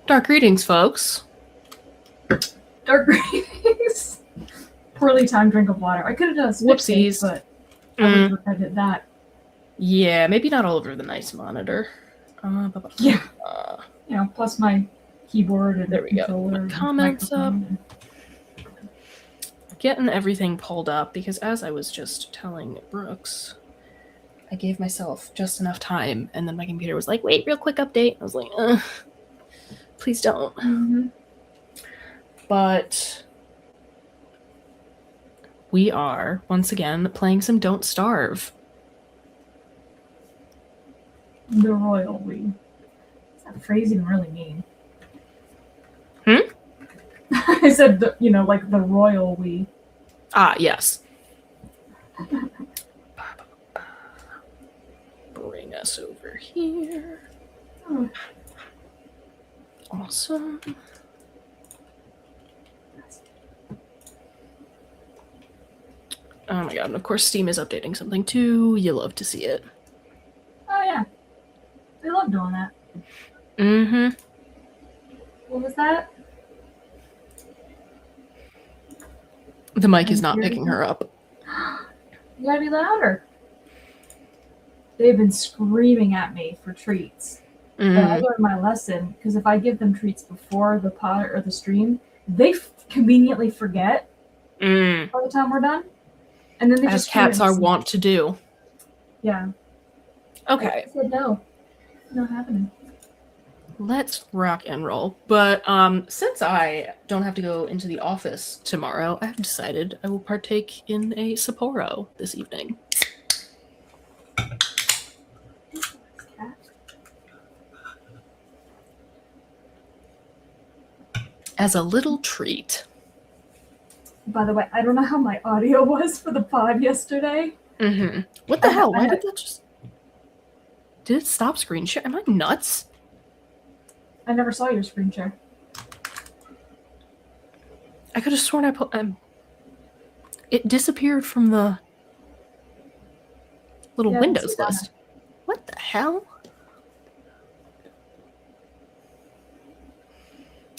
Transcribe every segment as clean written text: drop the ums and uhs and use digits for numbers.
Dark greetings, folks. Dark greetings. Poorly timed drink of water. I could have done a spit take, but I would have regretted that. Yeah, maybe not all over the nice monitor. Yeah. Plus my keyboard and there we controller. Go. Comments up. Getting everything pulled up because as I was just telling Brooks, I gave myself just enough time, and then my computer was like, wait, real quick update. I was like, please don't. Mm-hmm. But we are, once again, playing some Don't Starve. The royal we. What's that phrase even really mean? I said, like the royal we. Ah, yes. Bring us over here. Oh. Awesome. Oh my god, and of course Steam is updating something too. You love to see it. Oh yeah. They love doing that. Mm-hmm. What was that? The mic is not picking her up. You gotta be louder. They've been screaming at me for treats. But I learned my lesson, because if I give them treats before the pod or the stream, they conveniently forget by the time we're done. And then they As cats are wont to do. Yeah. Okay. I said no. Not happening. Let's rock and roll. But since I don't have to go into the office tomorrow, I have decided I will partake in a Sapporo this evening. As a little treat. By the way, I don't know how my audio was for the pod yesterday. Mm-hmm. What the hell? Why did that just... Did it stop screen share? Am I nuts? I never saw your screen share. I could have sworn I put... it disappeared from the little Windows list. What the hell?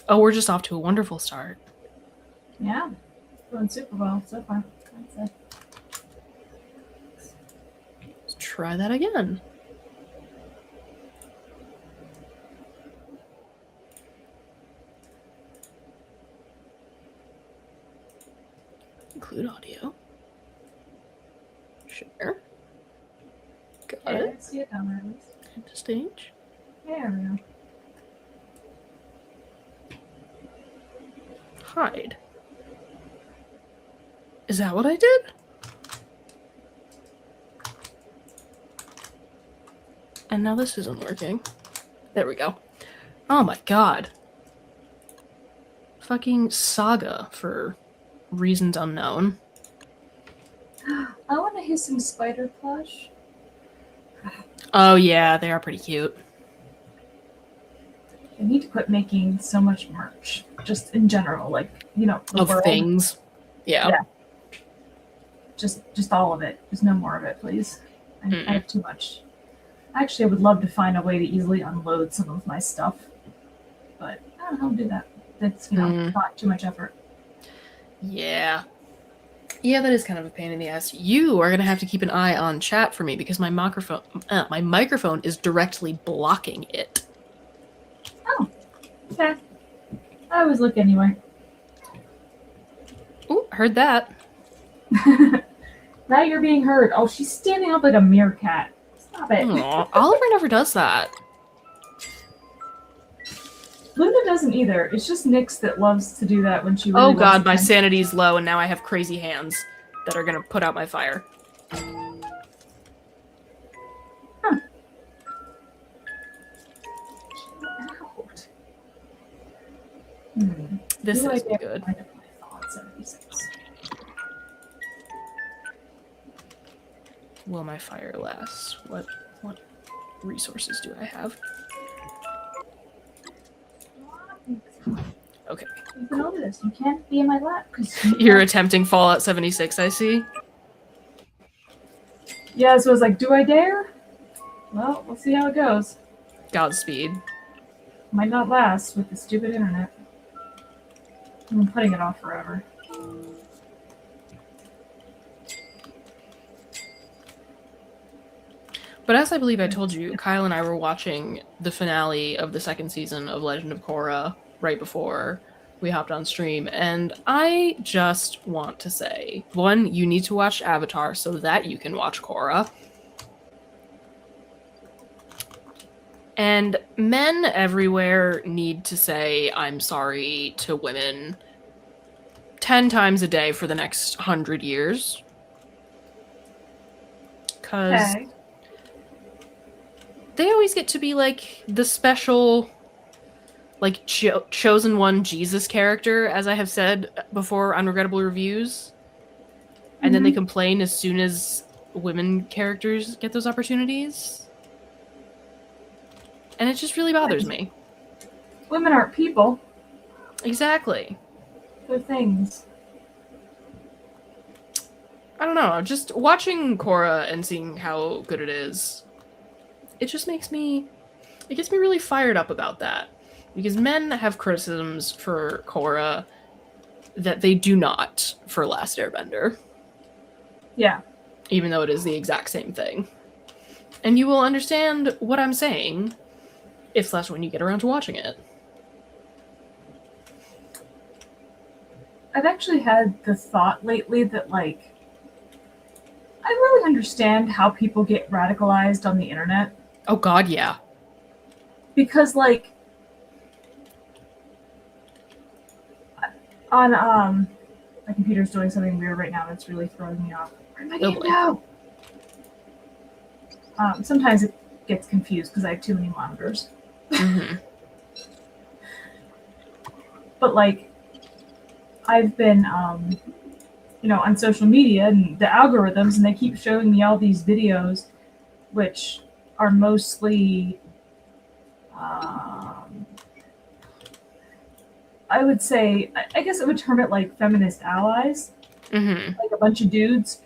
Oh, we're just off to a wonderful start. Yeah. Going super well so far. Let's try that again. Include audio. Share. Got it. See it down there. Into stage. There we go. Hide. Is that what I did? And now this isn't working. There we go. Oh my god. Fucking saga for reasons unknown. I want to hit some spider plush. Oh yeah, they are pretty cute. I need to quit making so much merch. Just in general, like, of world. Things. Yeah. Just all of it. Just no more of it, please. I have too much. Actually, I would love to find a way to easily unload some of my stuff. But I don't know how to do that. That's, not too much effort. Yeah. Yeah, that is kind of a pain in the ass. You are going to have to keep an eye on chat for me because my microphone is directly blocking it. Oh. Okay. I always look anyway. Ooh, heard that. Now you're being heard. Oh, she's standing up like a meerkat. Stop it. Aww, Oliver never does that. Linda doesn't either. It's just Nyx that loves to do that when she really Oh god, my sanity's low and now I have crazy hands that are gonna put out my fire. Huh. This is good. Will my fire last? What resources do I have? Okay. You can over this. You can't be in my lap because you're attempting Fallout 76, I see. Yeah, so I was like, do I dare? Well, we'll see how it goes. Godspeed. Might not last with the stupid internet. I'm putting it off forever. But as I believe I told you, Kyle and I were watching the finale of the second season of Legend of Korra right before we hopped on stream, and I just want to say, one, you need to watch Avatar so that you can watch Korra. And men everywhere need to say, I'm sorry to women 10 times a day for the next 100 years. Because they always get to be like the special, like chosen one Jesus character, as I have said before on Regrettable Reviews. And then they complain as soon as women characters get those opportunities. And it just really bothers me. Women aren't people. Exactly. They're things. I don't know. Just watching Korra and seeing how good it is, it just makes me... It gets me really fired up about that. Because men have criticisms for Korra that they do not for Last Airbender. Yeah. Even though it is the exact same thing. And you will understand what I'm saying if that's when you get around to watching it. I've actually had the thought lately that, like, I really understand how people get radicalized on the internet. Oh god, yeah. Because, like, on, my computer's doing something weird right now that's really throwing me off. Where am I going to go? Sometimes it gets confused because I have too many monitors. Mm-hmm. But, like, I've been, on social media and the algorithms, and they keep showing me all these videos, which are mostly, I would say, I guess I would term it like feminist allies. Mm-hmm. Like a bunch of dudes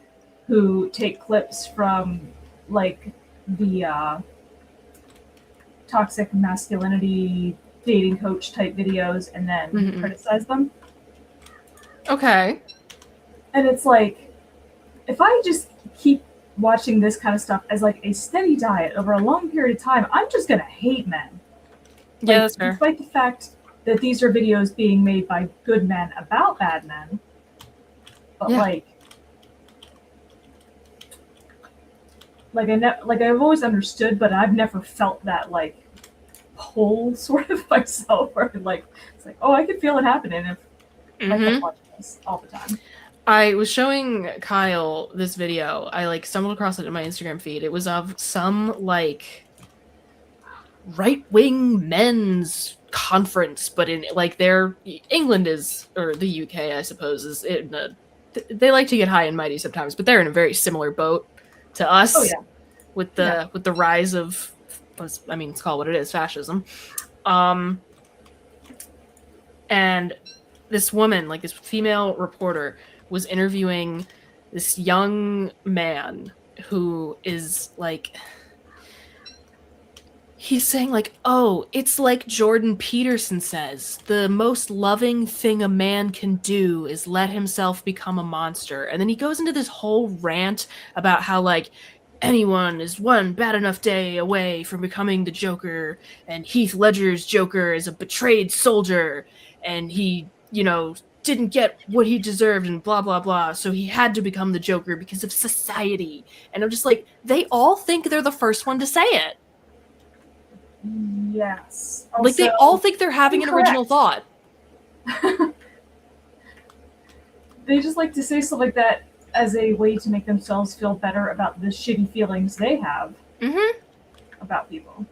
who take clips from, like, the toxic masculinity dating coach type videos and then criticize them. Okay. And it's like, if I just keep watching this kind of stuff as like a steady diet over a long period of time, I'm just gonna hate men. Yeah, that's fair. Despite the fact that these are videos being made by good men about bad men, but I've always understood, but I've never felt that like pull sort of myself, where like it's like, oh, I could feel it happening if I kept watching this all the time. I was showing Kyle this video. I like stumbled across it in my Instagram feed. It was of some like right-wing men's conference, but in like England is, or the UK, I suppose, is in a, they like to get high and mighty sometimes, but they're in a very similar boat to us. Oh, yeah. With the rise of, I mean, it's called what it is, fascism. And this woman, like this female reporter, was interviewing this young man who is like, he's saying like, oh, it's like Jordan Peterson says, the most loving thing a man can do is let himself become a monster. And then he goes into this whole rant about how like anyone is one bad enough day away from becoming the Joker, and Heath Ledger's Joker is a betrayed soldier, and he, didn't get what he deserved and blah, blah, blah. So he had to become the Joker because of society. And I'm just like, they all think they're the first one to say it. Yes. Also, like, they all think they're having an original thought. They just like to say stuff like that as a way to make themselves feel better about the shitty feelings they have about people.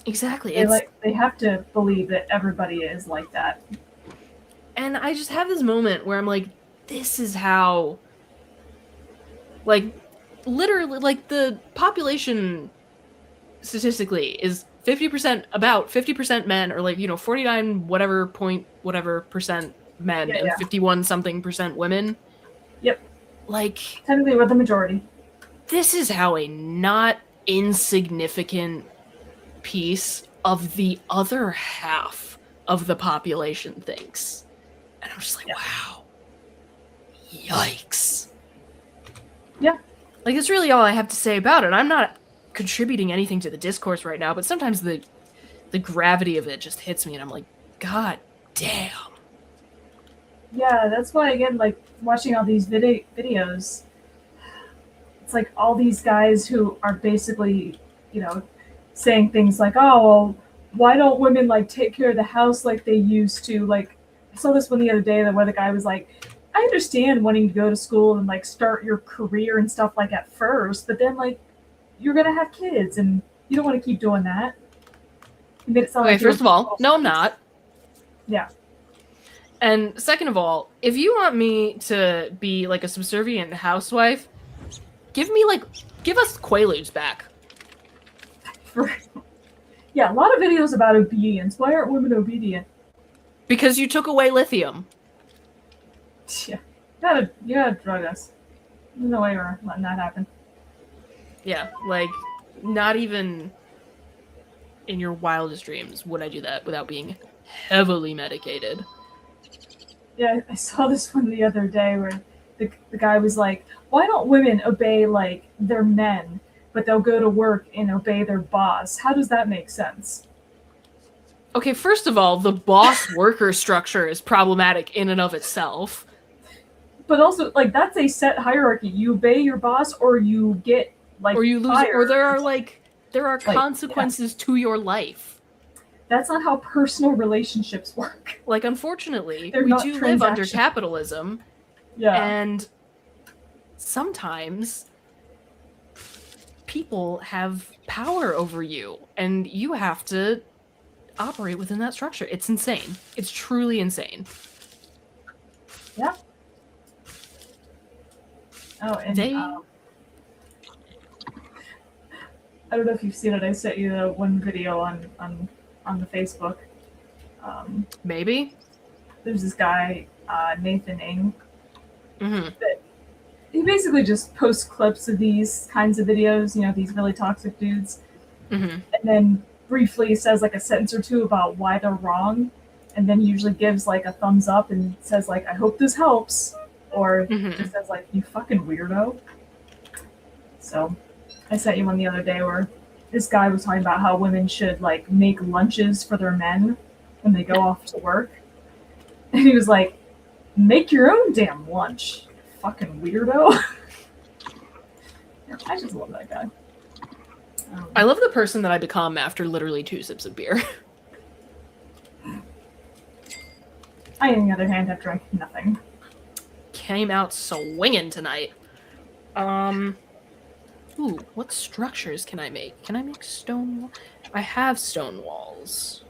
Exactly. They have to believe that everybody is like that. And I just have this moment where I'm like, this is how, like, literally, like, the population statistically is 50% men, or like, 49 whatever percent men and 51 something percent women. Yep. Like, technically we're the majority. This is how a not insignificant piece of the other half of the population thinks. And I'm just like, wow. Yikes. Yeah. Like, that's really all I have to say about it. I'm not contributing anything to the discourse right now, but sometimes the gravity of it just hits me, and I'm like, God damn. Yeah, that's why, again, like, watching all these videos, it's like all these guys who are basically, saying things like, oh, well, why don't women, like, take care of the house like they used to? Like, I saw this one the other day where the guy was like, I understand wanting to go to school and, like, start your career and stuff like at first, but then, like, you're going to have kids and you don't want to keep doing that. He made it sound Okay, like first of all, no, I'm not. Yeah. And second of all, if you want me to be like a subservient housewife, give us Quaaludes back. Yeah, a lot of videos about obedience. Why aren't women obedient? Because you took away lithium. Yeah. You gotta drug us. There's no way we're letting that happen. Yeah, like, not even in your wildest dreams would I do that without being heavily medicated. Yeah, I saw this one the other day where the guy was like, why don't women obey, like, their men, but they'll go to work and obey their boss? How does that make sense? Okay, first of all, the boss-worker structure is problematic in and of itself. But also, like, that's a set hierarchy. You obey your boss or you get, like, or you lose, fired. or there are consequences to your life. That's not how personal relationships work. Like, unfortunately, They're we not do live under capitalism. Yeah. And sometimes people have power over you, and you have to operate within that structure. It's insane. It's truly insane. Yeah. Oh, and I don't know if you've seen it. I sent you the one video on the Facebook. Maybe. There's this guy, Nathan Ng. Mm-hmm. That he basically just posts clips of these kinds of videos. These really toxic dudes, Mm-hmm. and then briefly says like a sentence or two about why they're wrong, and then he usually gives like a thumbs up and says like, "I hope this helps," or just says like, "You fucking weirdo." So I sent you one the other day where this guy was talking about how women should like make lunches for their men when they go off to work. And he was like, make your own damn lunch, you fucking weirdo. I just love that guy. I love the person that I become after literally 2 sips of beer. I, on the other hand, have drank nothing. Came out swinging tonight. Ooh, what structures can I make? Can I make stone walls? I have stone walls.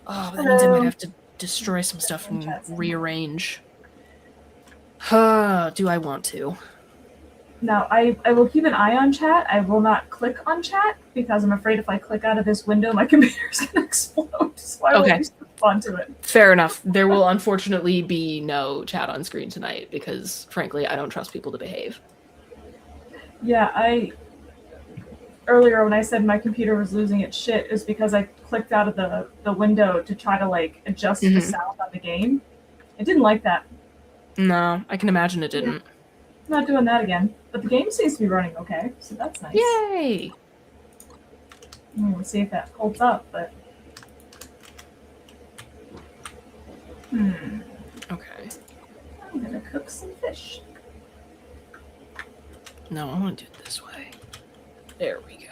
Oh, that means I might have to destroy some stuff and rearrange. Do I want to? Now, I will keep an eye on chat. I will not click on chat because I'm afraid if I click out of this window, my computer's going to explode. So I will just respond to it. Fair enough. There will unfortunately be no chat on screen tonight because, frankly, I don't trust people to behave. Yeah, earlier when I said my computer was losing its shit, is because I clicked out of the window to try to like adjust the sound on the game. It didn't like that. No, I can imagine it didn't. I'm not doing that again. But the game seems to be running okay, so that's nice. Yay! We'll see if that holds up, but Okay. I'm gonna cook some fish. No, I want to do it this way. There we go.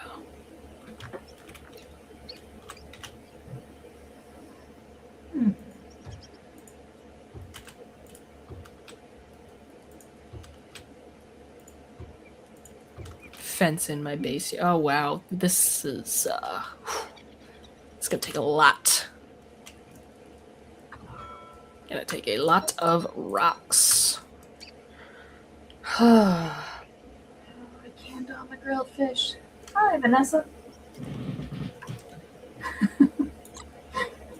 Fence in my base. Oh wow, this is it's gonna take a lot. Gonna take a lot of rocks. I canned all my grilled fish. Hi, Vanessa.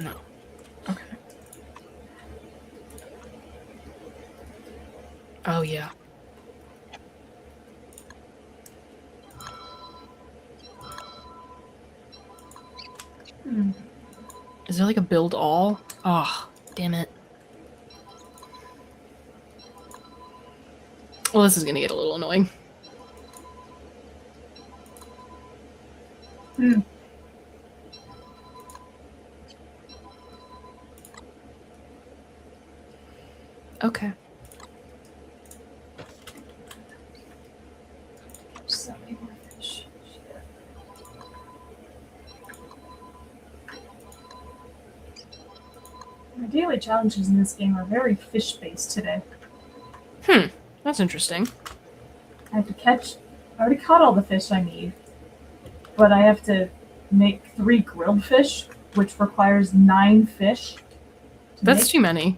No. Okay. Oh yeah. Is there like a build all? Oh, damn it. Well, this is gonna get a little annoying. Okay. So many more fish. My daily challenges in this game are very fish-based today. That's interesting. I have to catch. I already caught all the fish I need, but I have to make 3 grilled fish, which requires 9 fish. That's too many.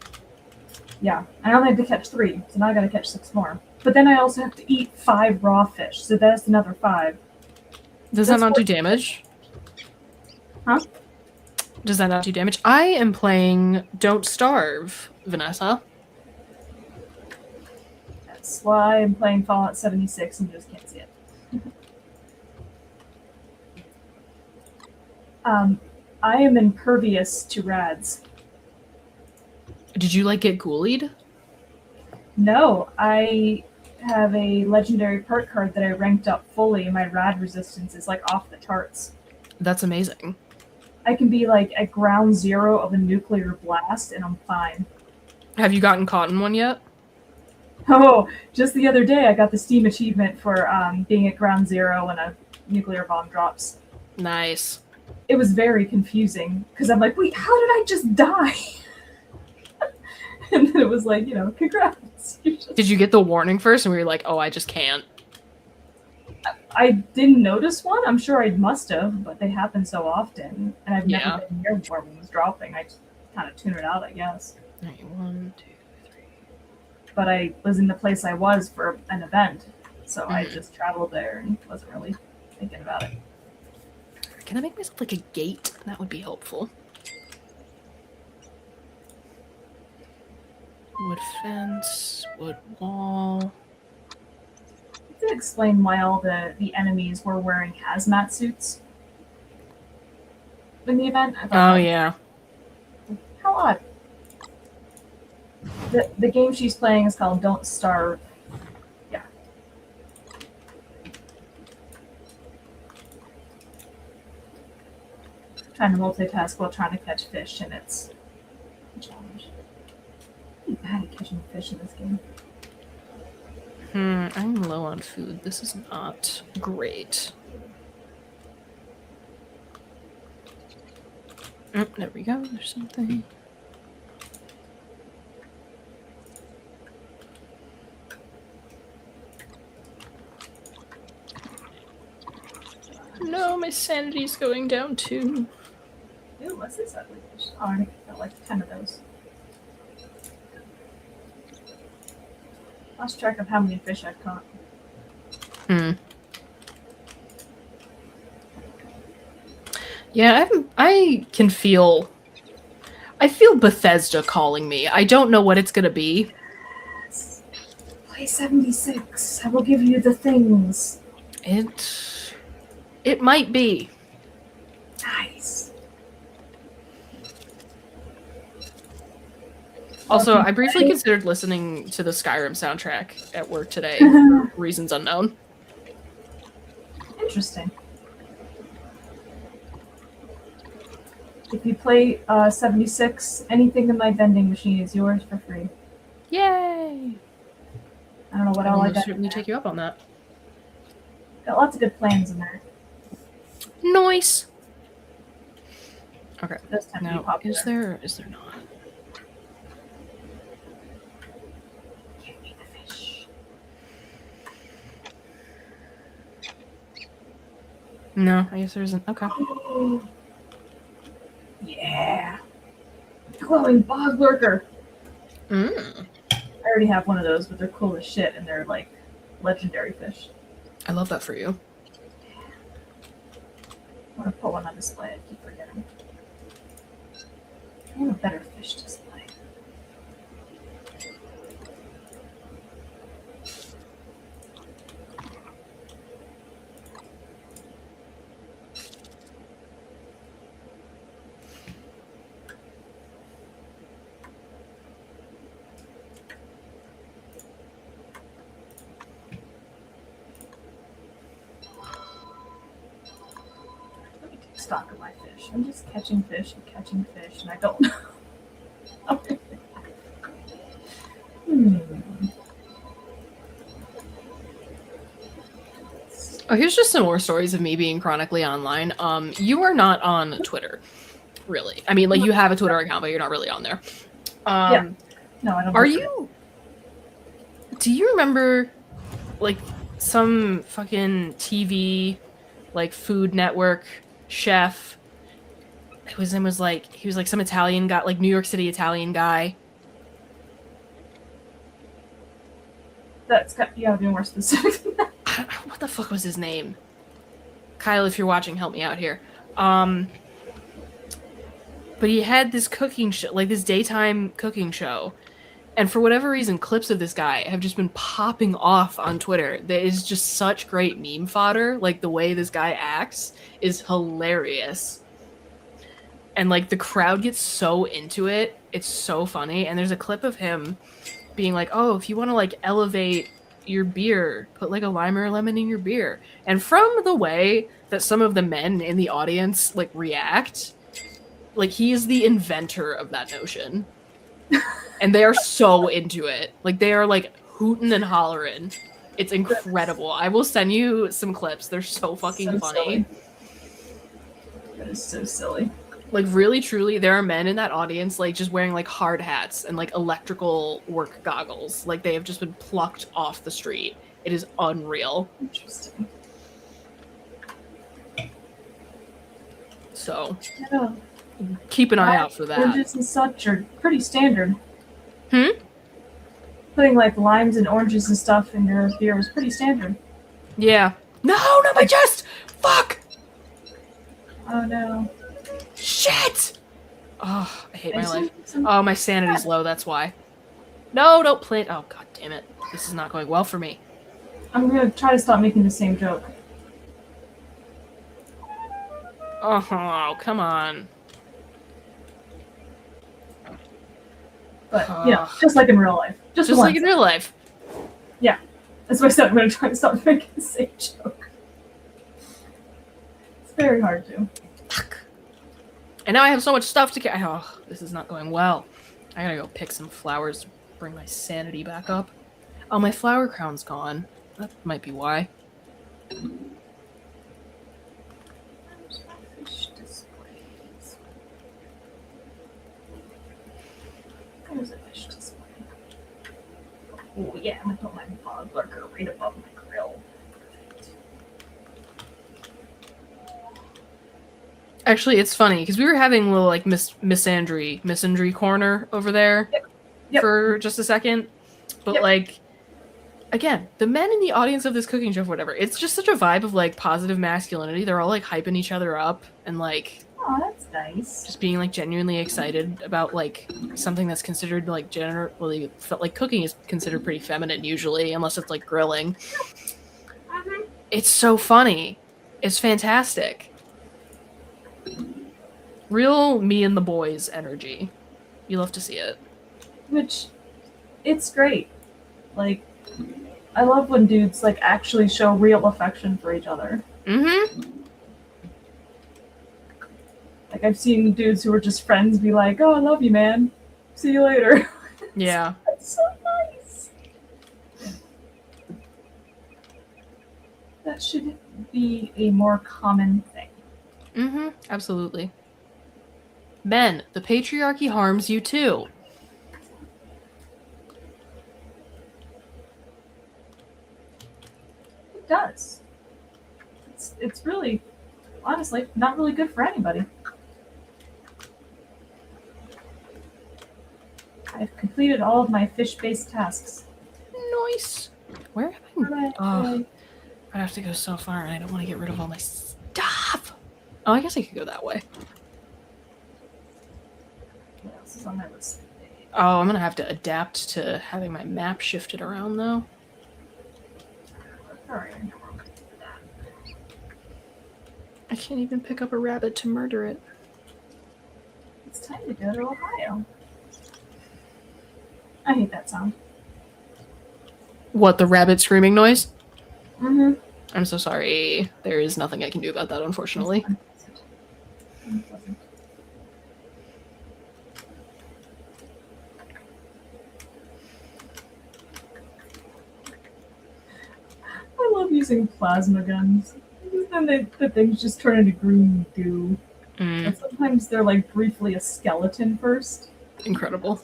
Yeah, I only have to catch 3, so now I gotta catch 6 more. But then I also have to eat 5 raw fish, so that's another 5. Does that not do damage? Huh? Does that not do damage? I am playing Don't Starve, Vanessa. That's why I'm playing Fallout 76 and just can't see it. I am impervious to rads. Did you like get ghoulied? No, I have a legendary perk card that I ranked up fully, and my rad resistance is like off the charts. That's amazing. I can be like at ground 0 of a nuclear blast and I'm fine. Have you gotten caught in one yet? Oh, just the other day I got the Steam achievement for being at ground 0 when a nuclear bomb drops. Nice. It was very confusing because I'm like, wait, how did I just die? And then it was like, congrats. Did you get the warning first and we were like, oh, I just can't? I didn't notice one. I'm sure I must have, but they happen so often. And I've never been near where one was dropping. I just kind of tune it out, I guess. 1, 2, 3. But I was in the place I was for an event, so I just traveled there and wasn't really thinking about it. Can I make myself like a gate? That would be helpful. Wood fence, wood wall. You could explain why all the enemies were wearing hazmat suits in the event. Oh, yeah. How odd. The game she's playing is called Don't Starve. Yeah. Trying to multitask while trying to catch fish, and it's a challenge. I'm bad at catching fish in this game. I'm low on food. This is not great. Oh, there we go. There's something. No, my sanity's going down too. Ooh, what's this ugly fish? Oh, I got like 10 of those. Lost track of how many fish I've caught. Yeah, I feel Bethesda calling me. I don't know what it's gonna be. Yes. Play 76. I will give you the things. It might be. Nice. Also, I briefly considered listening to the Skyrim soundtrack at work today for reasons unknown. Interesting. If you play 76, anything in my vending machine is yours for free. Yay! I don't know what all I got. certainly take you up on that. Got lots of good plans in there. Nice. Okay. Those tend to be Now, popular. is there not? Give me the fish. No, I guess there isn't. Okay. Oh. Yeah. Glowing bog lurker. I already have one of those, but they're cool as shit, and they're like legendary fish. I love that for you. I want to put one on display. I keep forgetting. I want a better fish display. stock of my fish. I'm just catching fish, and I don't know. Oh, here's just some more stories of me being chronically online. You are not on Twitter, really. I mean, like, you have a Twitter account, but you're not really on there. Yeah. No, I don't. Are you? Do you remember, like, some fucking TV, like, Food Network chef? His name was like, he was like some Italian guy, like New York City Italian guy. That's you gotta be more specific than that. What the fuck was his name? Kyle, if you're watching, help me out here. But he had this cooking show, like this daytime cooking show. And for whatever reason, clips of this guy have just been popping off on Twitter. There is just such great meme fodder. Like, the way this guy acts is hilarious. And, like, the crowd gets so into it. It's so funny. And there's a clip of him being like, oh, if you want to, like, elevate your beer, put, like, a lime or a lemon in your beer. And from the way that some of the men in the audience, like, react, like, he is the inventor of that notion. And they are so into it. Like, they are, like, hooting and hollering. It's incredible. I will send you some clips. They're so fucking funny. Silly. That is so silly. Like, really, truly, there are men in that audience, like, just wearing, like, hard hats and, like, electrical work goggles. Like, they have just been plucked off the street. It is unreal. Interesting. So, Yeah. keep an eye out for that. Oranges and such are pretty standard. Hmm? Putting, like, limes and oranges and stuff in your beer was pretty standard. Yeah. No, not my chest! Fuck! Oh, no. Shit! Oh, I hate my life. Oh, my sanity's low, that's why. No, don't plant. Oh, god damn it. This is not going well for me. I'm gonna try to stop making the same joke. Oh, come on. But, you know, just like in real life. Just like in real life. Yeah. That's why I said I'm gonna try to stop making the same joke. It's very hard to. Fuck. And now I have so much stuff to carry. Oh, this is not going well. I gotta go pick some flowers to bring my sanity back up. Oh, my flower crown's gone. That might be why. There's a fish display. Oh yeah, I'm gonna put my bog lurker right above my grill. Actually, it's funny because we were having a little like misandry corner over there Yep. for just a second, but like, again, the men in the audience of this cooking show, whatever, it's just such a vibe of like positive masculinity. They're all like hyping each other up and like, oh, that's nice. just being like genuinely excited about like something that's considered like generally like cooking is considered pretty feminine usually, unless it's like grilling. It's so funny. It's fantastic. Real me and the boys energy. You love to see it. Which, it's great. Like, I love when dudes like actually show real affection for each other. Mm-hmm. Like, I've seen dudes who are just friends be like, "Oh, I love you, man. See you later." Yeah. That's so nice. That should be a more common thing. Mm-hmm. Absolutely. Men, the patriarchy harms you too. It does. It's really, honestly, not really good for anybody. I've completed all of my fish-based tasks. Nice. Where have I... Oh, I'd have to go so far, and I don't want to get rid of all my stuff. Oh, I guess I could go that way. What else is on my list? Oh, I'm going to have to adapt to having my map shifted around, though. Alright. I can't even pick up a rabbit to murder it. It's time to go to Ohio. I hate that sound. What, the rabbit screaming noise? Mm-hmm. I'm so sorry. There is nothing I can do about that, unfortunately. unpleasant. I love using plasma guns. Then the things just turn into green goo. And sometimes they're like briefly a skeleton first. Incredible.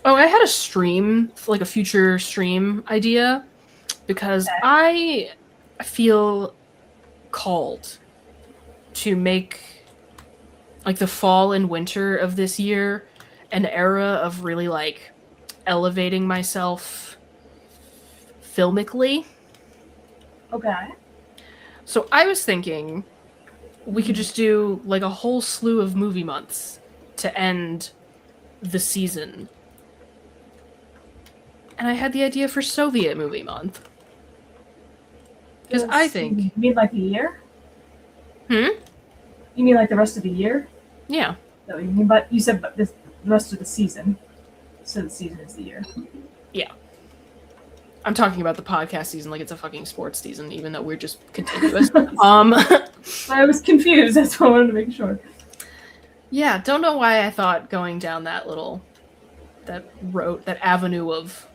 Oh, I had a stream, like a future stream idea, because Okay. I feel called to make like the fall and winter of this year an era of really like elevating myself filmically. Okay. So I was thinking we could just do like a whole slew of movie months to end the season. And I had the idea for Soviet movie month. Because I think... You mean like a year? Hmm? You mean like the rest of the year? Yeah. No, you mean, but you said but the rest of the season. So the season is the year. Yeah. I'm talking about the podcast season like it's a fucking sports season, even though we're just continuous. I was confused. That's why I wanted to make sure. Yeah, don't know why I thought going down that that avenue of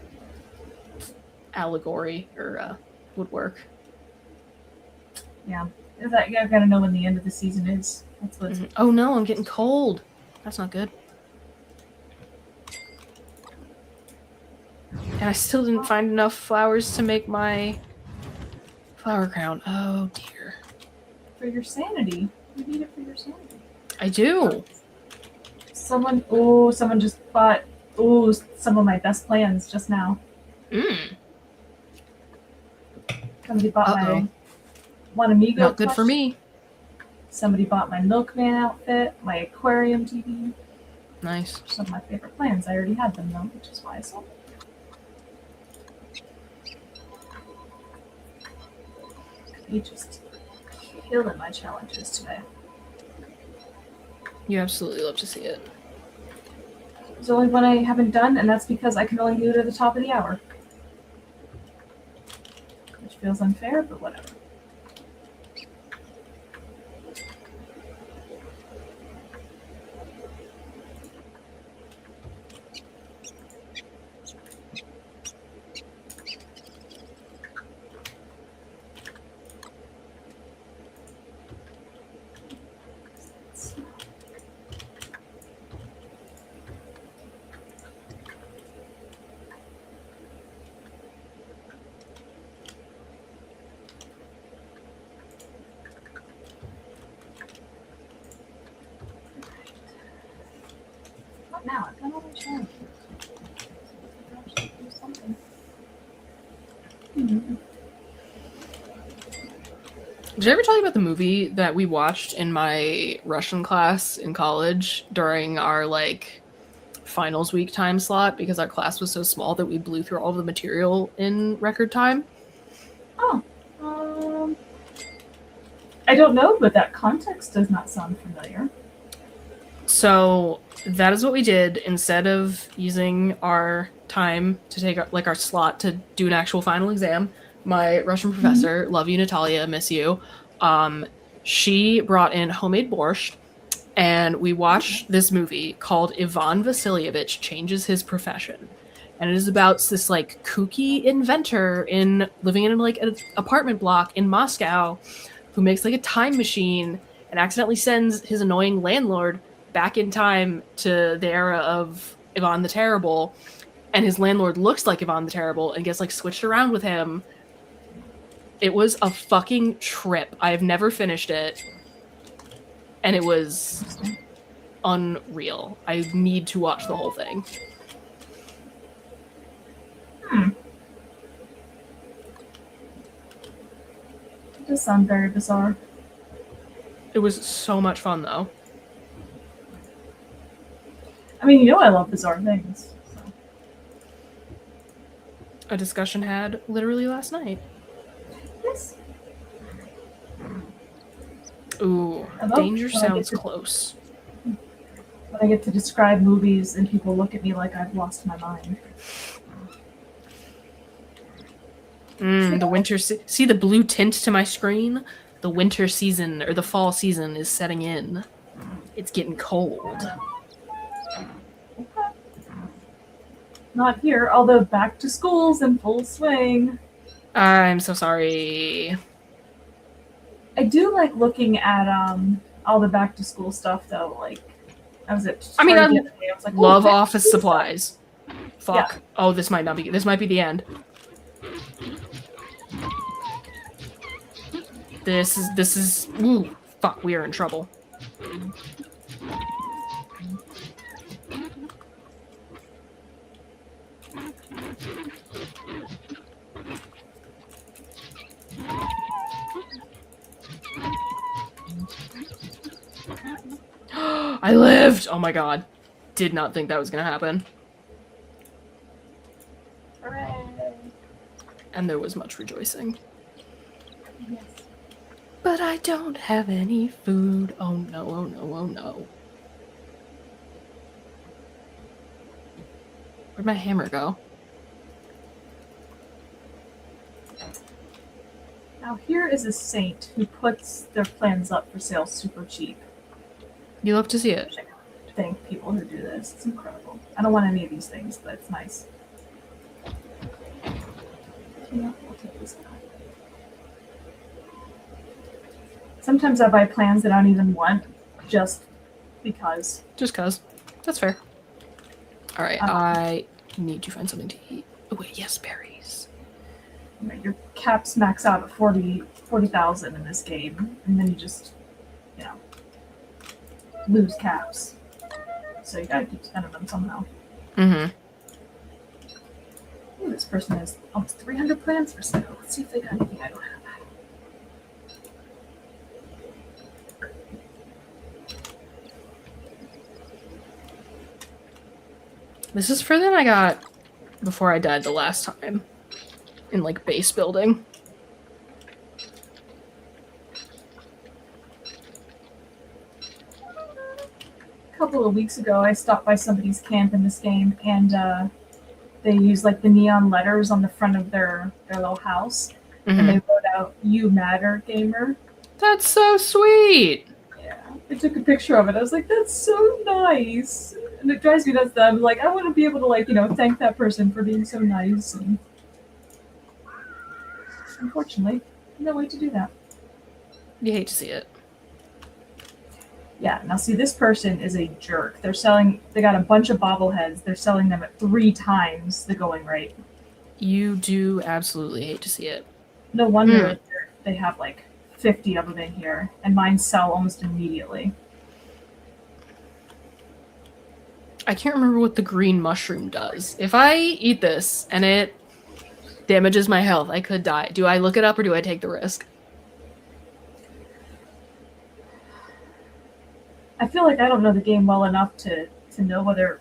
allegory or would work. Yeah. I've got to know when the end of the season is. That's what. Oh no, I'm getting cold. That's not good. And I still didn't find enough flowers to make my flower crown. Oh dear. For your sanity. You need it for your sanity. I do. Someone just bought some of my best plans just now. Somebody bought my One Amigo. Not good for me. Somebody bought my Milkman outfit, my aquarium TV. Nice. Some of my favorite plans. I already had them though, which is why I sold them. You just killing my challenges today. You absolutely love to see it. There's only one I haven't done, and that's because I can only do it at the top of the hour. Which feels unfair, but whatever. What now? I've done all my challenges. I should do something. Did I ever tell you about the movie that we watched in my Russian class in college during our like finals week time slot because our class was so small that we blew through all of the material in record time? Oh, I don't know, but that context does not sound familiar. So that is what we did. Instead of using our time to take like our slot to do an actual final exam, my Russian professor, love you Natalia, miss you, she brought in homemade borscht, and we watched this movie called Ivan Vasilievich Changes His Profession. And it is about this like kooky inventor living in like an apartment block in Moscow who makes like a time machine and accidentally sends his annoying landlord back in time to the era of Ivan the Terrible, and his landlord looks like Ivan the Terrible and gets like switched around with him. It was a fucking trip. I have never finished it, and it was unreal. I need to watch the whole thing. It does sound very bizarre. It was so much fun though. I mean, you know I love bizarre things. So. A discussion had literally last night. Yes. Ooh, danger sounds close. When I get to describe movies and people look at me like I've lost my mind. The winter see the blue tint to my screen? The winter season or the fall season is setting in. It's getting cold. Not here, although back to school's in full swing. I'm so sorry. I do like looking at all the back to school stuff though. Like I was at I Target the other day, I was like, love office supplies. Fuck. Yeah. Oh, this might be the end. This is ooh, fuck, we are in trouble. I lived! Oh my god. Did not think that was gonna happen. Hooray. And there was much rejoicing. Yes. But I don't have any food. Oh no, oh no, oh no. Where'd my hammer go? Now here is a saint who puts their plans up for sale super cheap. You love to see it. Thank people who do this. It's incredible. I don't want any of these things, but it's nice. Yeah, I'll take this guy. Sometimes I buy plans that I don't even want, just because. Just cause. That's fair. Alright, I need to find something to eat. Oh wait, yes, berries. Your caps max out at 40,000 in this game, and then you just, lose caps. So you gotta keep spending them somehow. Mm-hmm. Ooh, this person has almost 300 plans for sale. Let's see if they got anything I don't have. This is further than I got before I died the last time. In, like, base building. A couple of weeks ago, I stopped by somebody's camp in this game, and they use like the neon letters on the front of their little house, and they wrote out "You Matter, Gamer." That's so sweet. Yeah, I took a picture of it. I was like, "That's so nice," and it drives me nuts that I'm like, I want to be able to thank that person for being so nice. And unfortunately, no way to do that. You hate to see it. Yeah, now see, this person is a jerk. They got a bunch of bobbleheads. They're selling them at 3 times the going rate. You do absolutely hate to see it. No wonder they have like 50 of them in here, and mine sell almost immediately. I can't remember what the green mushroom does. If I eat this and it damages my health, I could die. Do I look it up or do I take the risk? I feel like I don't know the game well enough to know whether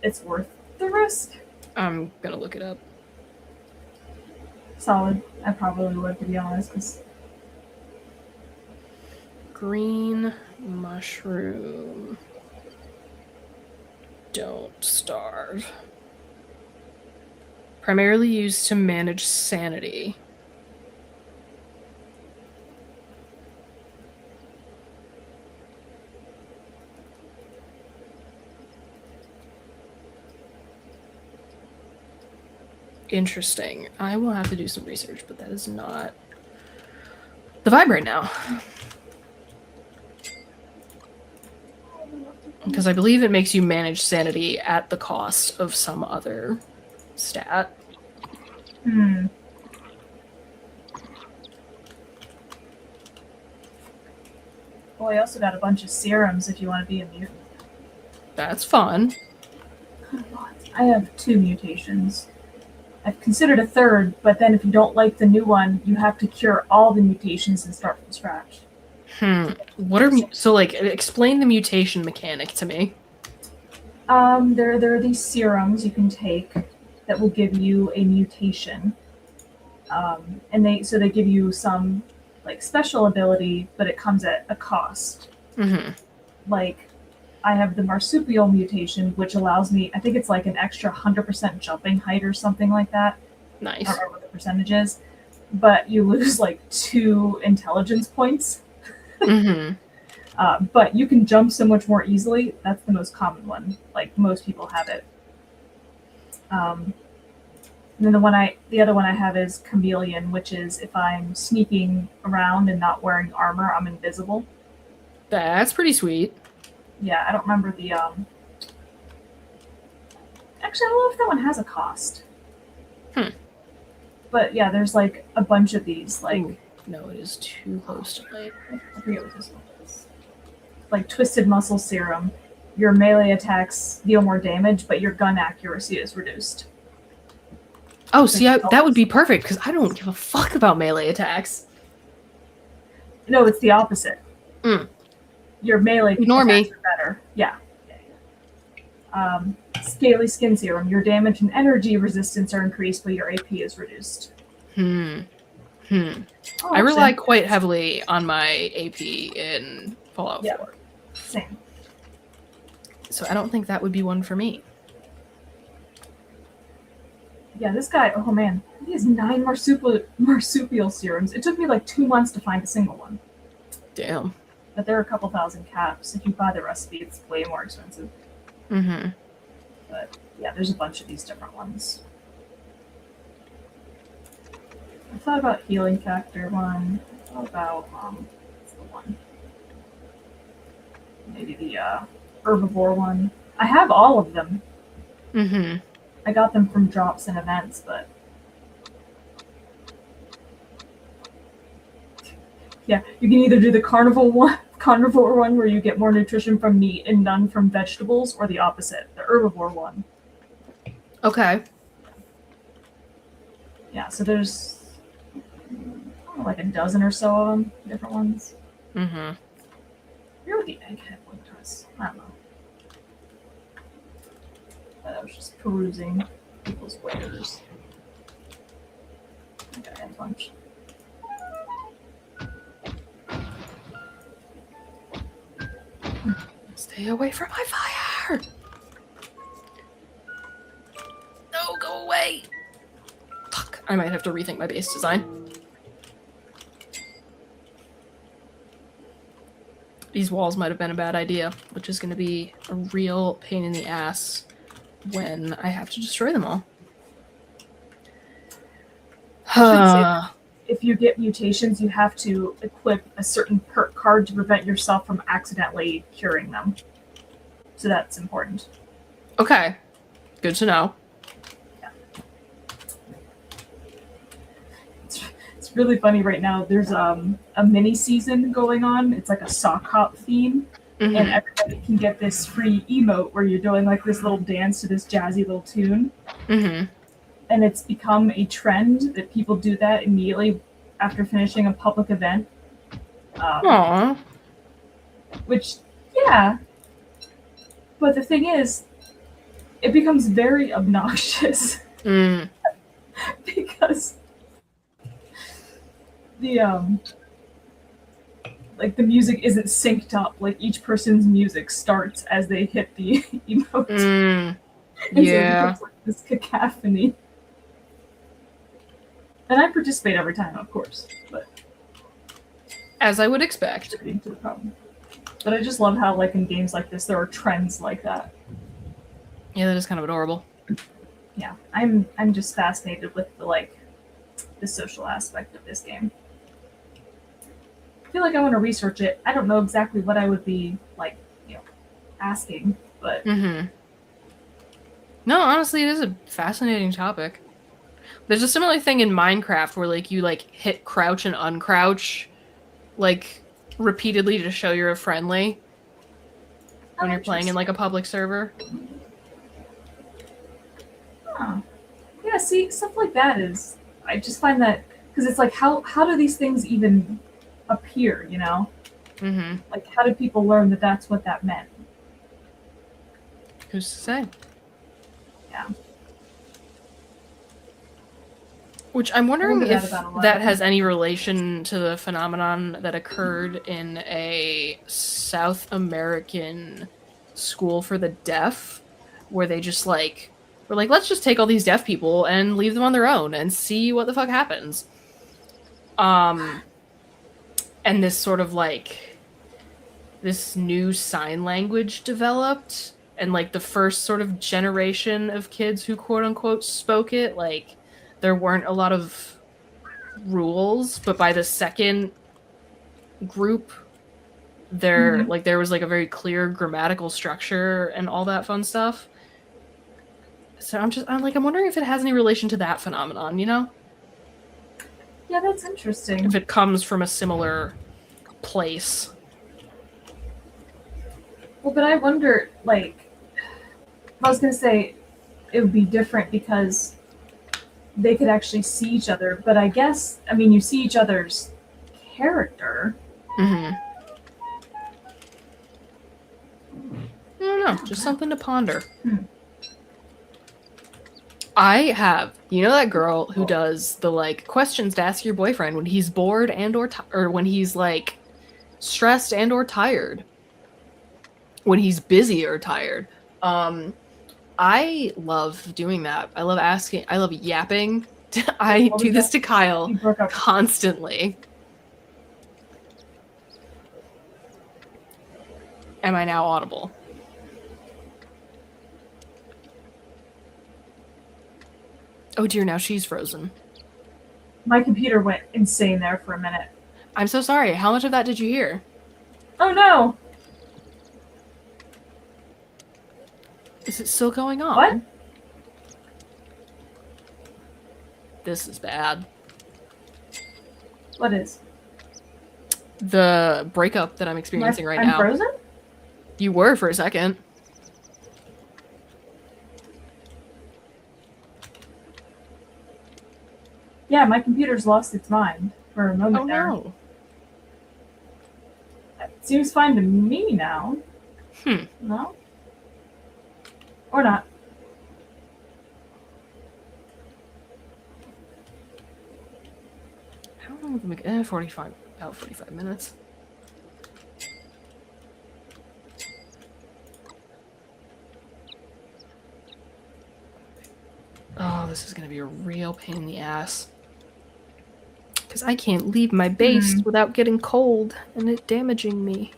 it's worth the risk. I'm gonna look it up. Solid. I probably would, to be honest. 'Cause green mushroom. Don't starve. Primarily used to manage sanity. Interesting. I will have to do some research, but that is not the vibe right now. Because I believe it makes you manage sanity at the cost of some other stat. Well, I also got a bunch of serums if you want to be a mutant. That's fun. I have 2 mutations. I've considered a 3rd, but then if you don't like the new one, you have to cure all the mutations and start from scratch. What are so like? Explain the mutation mechanic to me. There are these serums you can take that will give you a mutation, and they give you some like special ability, but it comes at a cost. Like, I have the marsupial mutation, which allows me, I think it's like an extra 100% jumping height or something like that. Nice. I don't remember what the percentage is, but you lose like 2 intelligence points. Mm-hmm. But you can jump so much more easily. That's the most common one. Like most people have it. And then the other one I have is chameleon, which is if I'm sneaking around and not wearing armor, I'm invisible. That's pretty sweet. Yeah, I don't remember the Actually, I don't know if that one has a cost. But yeah, there's like a bunch of these. Like, ooh, no, it is too close to light. I forget what this one is. Like twisted muscle serum. Your melee attacks deal more damage, but your gun accuracy is reduced. Oh, see, that would be perfect because I don't give a fuck about melee attacks. No, it's the opposite. Your melee Ignore attacks me. are better. Yeah. Scaly skin serum. Your damage and energy resistance are increased, but your AP is reduced. Oh, I actually, rely quite heavily on my AP in Fallout 4. Same. So I don't think that would be one for me. Yeah, this guy, oh man, he has 9 marsupial serums. It took me like 2 months to find a single one. Damn. But there are a couple thousand caps. If you buy the recipe, it's way more expensive. Mm-hmm. But yeah, there's a bunch of these different ones. I thought about healing factor one. I thought about what's the one? Maybe the herbivore one. I have all of them. Mm-hmm. I got them from drops and events, but yeah, you can either do the carnivore one where you get more nutrition from meat and none from vegetables, or the opposite, the herbivore one. Okay. Yeah, so there's like a dozen or so of them, different ones. Mm-hmm. Here with the egghead one does. I don't know. But I was just perusing people's wares. I got a bunch. Stay away from my fire! No, go away! Fuck, I might have to rethink my base design. These walls might have been a bad idea, which is going to be a real pain in the ass when I have to destroy them all. If you get mutations, you have to equip a certain perk card to prevent yourself from accidentally curing them. So that's important. Okay. Good to know. Yeah. It's really funny right now. There's a mini season going on. It's like a sock hop theme. Mm-hmm. And everybody can get this free emote where you're doing like this little dance to this jazzy little tune. Mm-hmm. And it's become a trend that people do that immediately after finishing a public event. Aww. Which, yeah. But the thing is, it becomes very obnoxious. Because the the music isn't synced up. Like each person's music starts as they hit the emote. Yeah. So it like this cacophony. And I participate every time, of course, but as I would expect. But I just love how, like in games like this, there are trends like that. Yeah, that is kind of adorable. Yeah, I'm just fascinated with the social aspect of this game. I feel like I want to research it. I don't know exactly what I would be asking, but no, honestly, it is a fascinating topic. There's a similar thing in Minecraft where you hit crouch and uncrouch repeatedly to show you're friendly when you're playing in a public server. Huh. Yeah, see, stuff like that is, I just find that, because it's like, how do these things even appear, you know? Mm-hmm. Like, how did people learn that that's what that meant? Who's to say? Yeah. Which I'm wondering if that has any relation to the phenomenon that occurred in a South American school for the deaf, where they just we're like, let's just take all these deaf people and leave them on their own and see what the fuck happens. And this sort of like this new sign language developed, and like the first sort of generation of kids who quote unquote spoke it, like there weren't a lot of rules, but by the second group there like there was like a very clear grammatical structure and all that fun stuff. So I'm wondering if it has any relation to that phenomenon, you know? Yeah, that's interesting. If it comes from a similar place. Well, but I wonder, like, I was gonna say it would be different because they could actually see each other, but I guess, I mean, you see each other's character. Mm-hmm. I don't know, just something to ponder. I have, you know, that girl who does the like questions to ask your boyfriend when he's bored and or when he's like stressed and or tired, when he's busy or tired. I love doing that. I love asking. I love yapping. I do this to Kyle constantly. Am I now audible? Oh dear, now she's frozen. My computer went insane there for a minute. I'm so sorry. How much of that did you hear? Oh no! Is it still going on? What? This is bad. What is? The breakup that I'm experiencing right now. I'm frozen? You were for a second. Yeah, my computer's lost its mind for a moment there. No. It seems fine to me now. No? Or not. How long have we been? About 45 minutes. Oh, this is going to be a real pain in the ass. Because I can't leave my base without getting cold and it damaging me.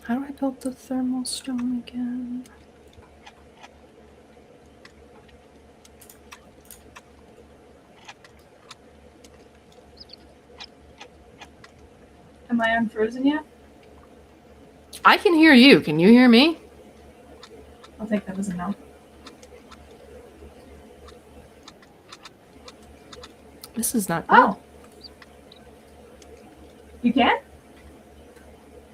How do I build the thermal stone again? Am I unfrozen yet? I can hear you. Can you hear me? I'll take that as a no. This is not good. Oh. You can?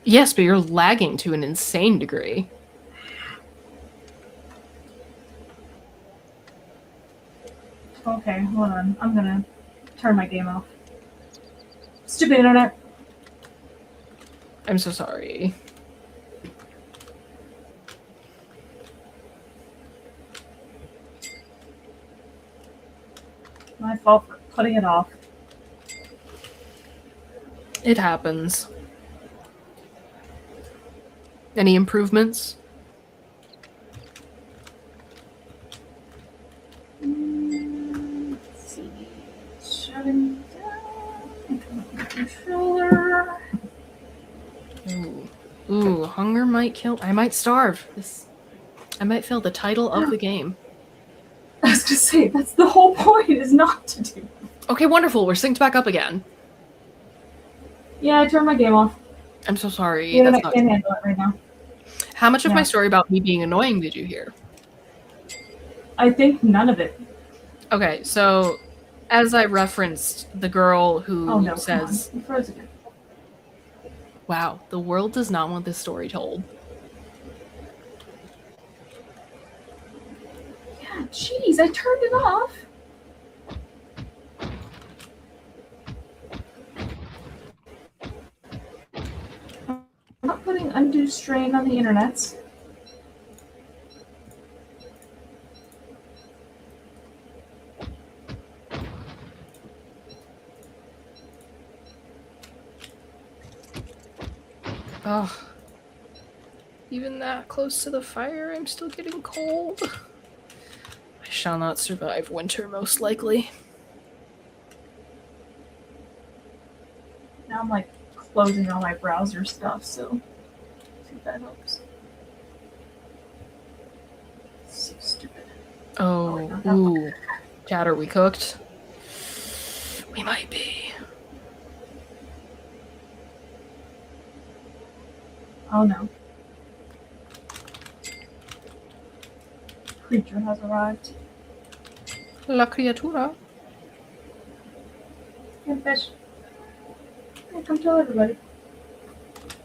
Yes, but you're lagging to an insane degree. Okay, hold on. I'm gonna turn my game off. Stupid internet. I'm so sorry. My fault for cutting it off. It happens. Any improvements? Let's see. Shutting down. Controller. Ooh, hunger might kill. I might starve. I might fail the title of the game. I was gonna say, that's the whole point, is not to do. Okay, wonderful. We're synced back up again. Yeah, I turned my game off. I'm so sorry. The internet can't handle it right now. How much of my story about me being annoying did you hear? I think none of it. Okay, so as I referenced the girl who says, you froze again. Wow, the world does not want this story told. Yeah, jeez, I turned it off. I'm not putting undue strain on the internet. Oh. Even that close to the fire, I'm still getting cold. I shall not survive winter, most likely. Now I'm like closing all my browser stuff, so see if that helps. So stupid. Oh, ooh. Chat, are we cooked? We might be. Oh no. Creature has arrived. La criatura. Hey, fish. Hey, come tell everybody.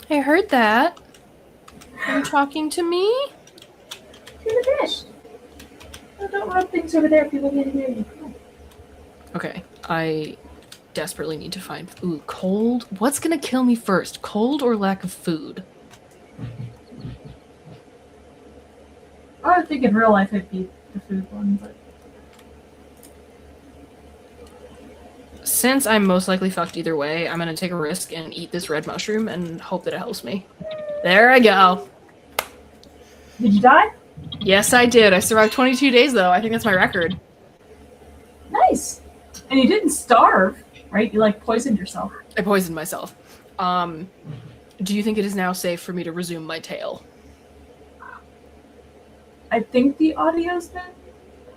I heard that. Are you talking to me? See the fish. Oh, don't rub things over there. People can't hear you. Okay, I desperately need to find... Ooh, cold? What's gonna kill me first? Cold or lack of food? I would think in real life it'd be the food one, but... Since I'm most likely fucked either way, I'm gonna take a risk and eat this red mushroom and hope that it helps me. There I go. Did you die? Yes, I did. I survived 22 days, though. I think that's my record. Nice. And you didn't starve, right? You, like, poisoned yourself. I poisoned myself. Do you think it is now safe for me to resume my tale? I think the audio's been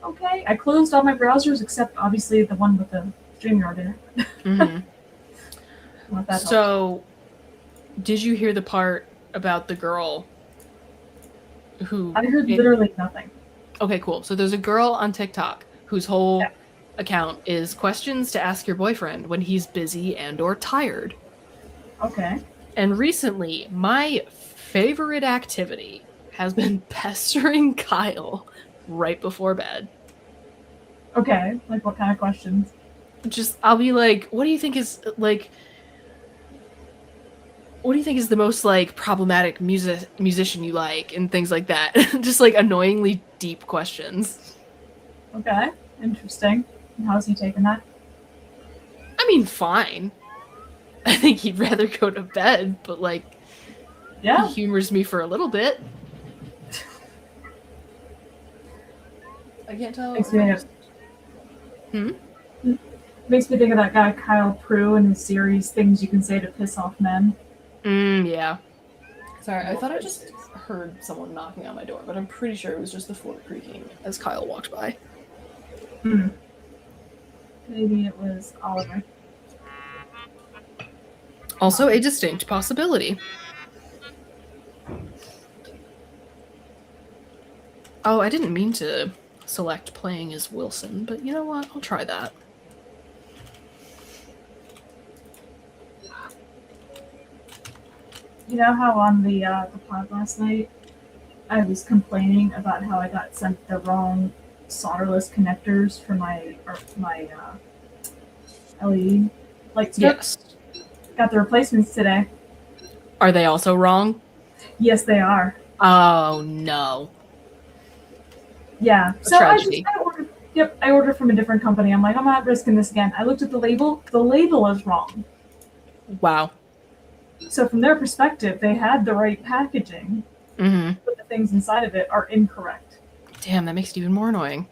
okay. I closed all my browsers except, obviously, the one with the StreamYard in it. Mm-hmm. So, did you hear the part about the girl who... I heard literally nothing. Okay, cool. So there's a girl on TikTok whose whole account is questions to ask your boyfriend when he's busy and or tired. Okay. And recently, my favorite activity has been pestering Kyle right before bed. Okay, like what kind of questions? Just, I'll be like, what do you think is, like... What do you think is the most, like, problematic musician you like? And things like that. Just, like, annoyingly deep questions. Okay, interesting. And how's he taking that? I mean, fine. I think he'd rather go to bed, but, like, yeah, he humors me for a little bit. I can't tell. Makes me think of that guy Kyle Prue in his series Things You Can Say to Piss Off Men. Yeah. Sorry, I thought I just heard someone knocking on my door, but I'm pretty sure it was just the floor creaking as Kyle walked by. Maybe it was Oliver. Also a distinct possibility. Oh, I didn't mean to select playing as Wilson, but you know what? I'll try that. You know how on the pod last night, I was complaining about how I got sent the wrong solderless connectors for my LED light strips? Yes. Got the replacements today. Are they also wrong? Yes, they are. Oh, no. Yeah. A tragedy. I ordered from a different company. I'm like, I'm not risking this again. I looked at the label. The label is wrong. Wow. So from their perspective, they had the right packaging, but the things inside of it are incorrect. Damn, that makes it even more annoying.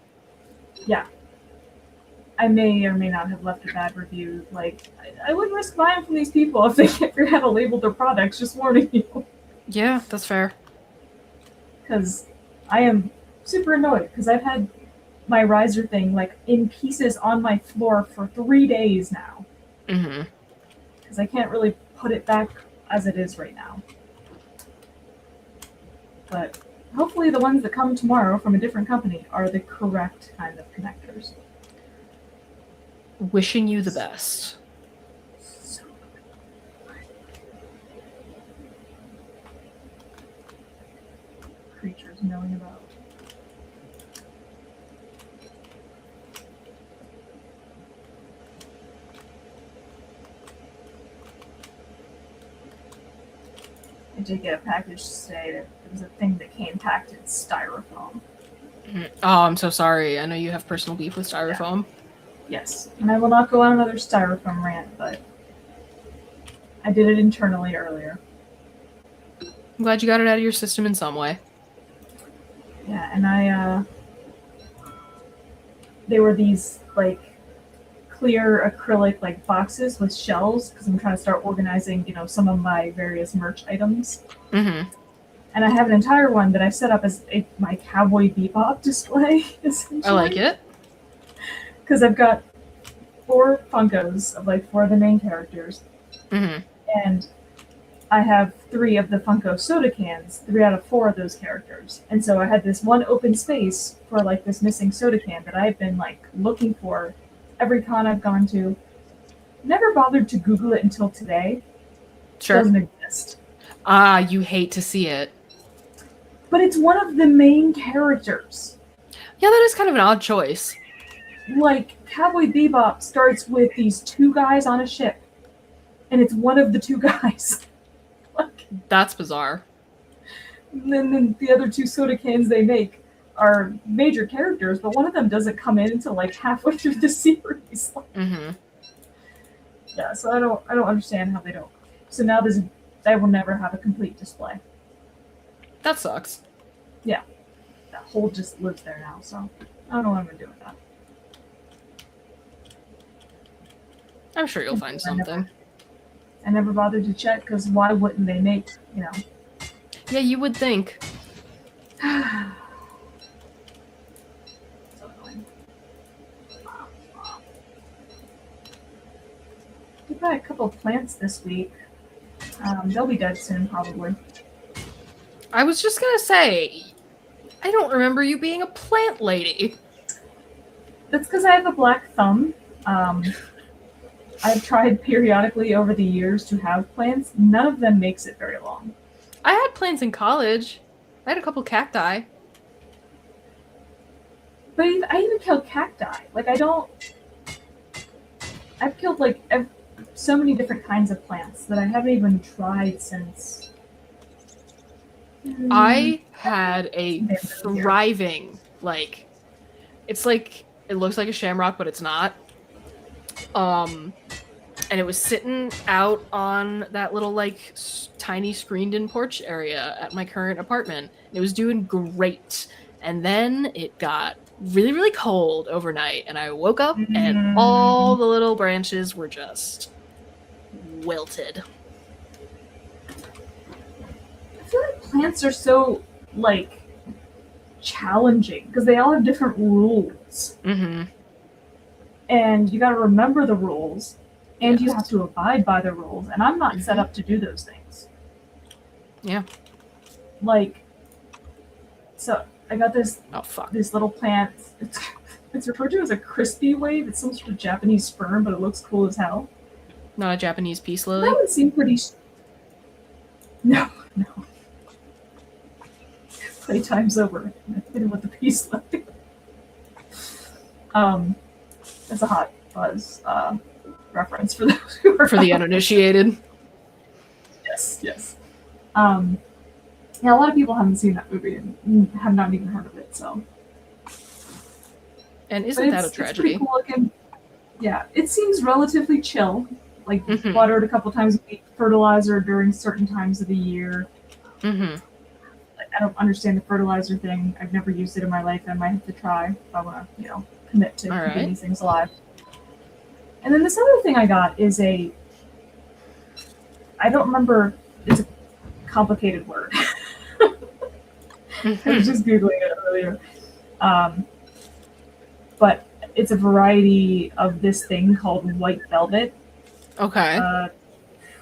Yeah. I may or may not have left a bad review. Like, I wouldn't risk buying from these people if they can't figure out how to label their products, just warning you. Yeah, that's fair. Because I am super annoyed, because I've had my riser thing, like, in pieces on my floor for 3 days now. Because I can't really put it back as it is right now. But hopefully the ones that come tomorrow from a different company are the correct kind of connectors. Wishing you the best. So creatures milling about. I did get a package today that it was a thing that came packed in styrofoam. Oh, I'm so sorry. I know you have personal beef with styrofoam. Yeah. Yes, and I will not go on another styrofoam rant, but I did it internally earlier. I'm glad you got it out of your system in some way. Yeah, and they were these like clear acrylic like boxes with shells because I'm trying to start organizing, some of my various merch items. Mm-hmm. And I have an entire one that I set up as my Cowboy Bebop display, essentially. I like it. Because I've got 4 Funkos of like 4 of the main characters, Mm-hmm. and I have 3 of the Funko soda cans, 3 out of 4 of those characters. And so I had this one open space for like this missing soda can that I've been like looking for every con I've gone to. Never bothered to Google it until today. Sure. Doesn't exist. Ah, you hate to see it. But it's one of the main characters. Yeah, that is kind of an odd choice. Like, Cowboy Bebop starts with these 2 guys on a ship, and it's one of the 2 guys. Like, that's bizarre. And then the other 2 soda cans they make are major characters, but one of them doesn't come in until like halfway through the series. Mm-hmm. Yeah, so I don't understand how they don't. So now they will never have a complete display. That sucks. Yeah, that hole just lives there now. So I don't know what I'm gonna do with that. I'm sure you'll find something. I never bothered to check because why wouldn't they make, Yeah, you would think. So annoying. We got a couple of plants this week. They'll be dead soon, probably. I was just gonna say, I don't remember you being a plant lady. That's because I have a black thumb. I've tried periodically over the years to have plants. None of them makes it very long. I had plants in college. I had a couple cacti. But I even killed cacti. Like, I've killed, like, so many different kinds of plants that I haven't even tried since. I had a thriving, like, it's like, it looks like a shamrock, but it's not. And it was sitting out on that little, like, tiny screened-in porch area at my current apartment. It was doing great. And then it got really, really cold overnight, and I woke up, and all the little branches were just wilted. I feel like plants are so, like, challenging because they all have different rules. Mm-hmm. And you got to remember the rules, and you have to abide by the rules. And I'm not set up to do those things. Yeah. Like, so I got this. Oh fuck. This little plant. It's referred to as a crispy wave. It's some sort of Japanese fern, but it looks cool as hell. Not a Japanese peace lily? That would seem pretty. No. Playtime's over. I hit him with the peace lily. That's a Hot Fuzz reference for those who are for the uninitiated. Yes. Yeah, a lot of people haven't seen that movie and have not even heard of it. So, and isn't that a tragedy? It's pretty cool looking. Yeah, it seems relatively chill. Like watered a couple times a week, fertilizer during certain times of the year. Mm-hmm. Like, I don't understand the fertilizer thing. I've never used it in my life. I might have to try if I want to, commit to keeping these things alive. And then this other thing I got is I don't remember, it's a complicated word. I was just Googling it earlier. But it's a variety of this thing called white velvet. Okay.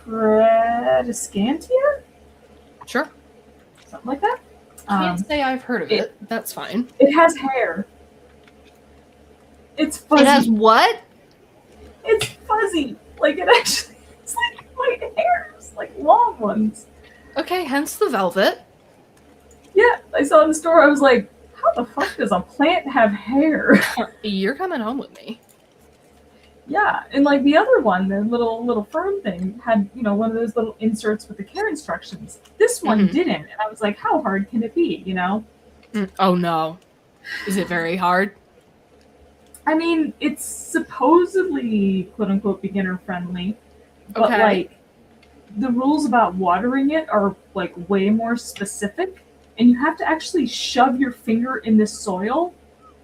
Tradescantia? Sure. Something like that. Can't say I've heard of it. That's fine. It has hair. It's fuzzy. It has what? It's fuzzy. Like, it's like white hairs, like long ones. Okay, hence the velvet. Yeah, I saw it in the store. I was like, how the fuck does a plant have hair? You're coming home with me. Yeah, and like the other one, the little fern thing, had, one of those little inserts with the care instructions. This one didn't, and I was like, how hard can it be, Oh no. Is it very hard? I mean, it's supposedly quote unquote beginner friendly, but like the rules about watering it are like way more specific, and you have to actually shove your finger in the soil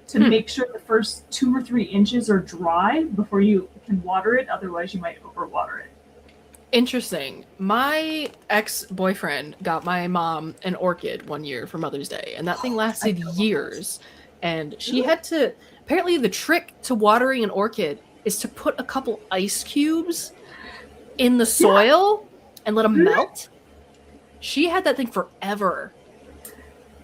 to make sure the first 2 or 3 inches are dry before you can water it. Otherwise, you might overwater it. Interesting. My ex-boyfriend got my mom an orchid one year for Mother's Day, and that thing lasted years. And she had to, apparently the trick to watering an orchid is to put a couple ice cubes in the soil and let them melt. She had that thing forever.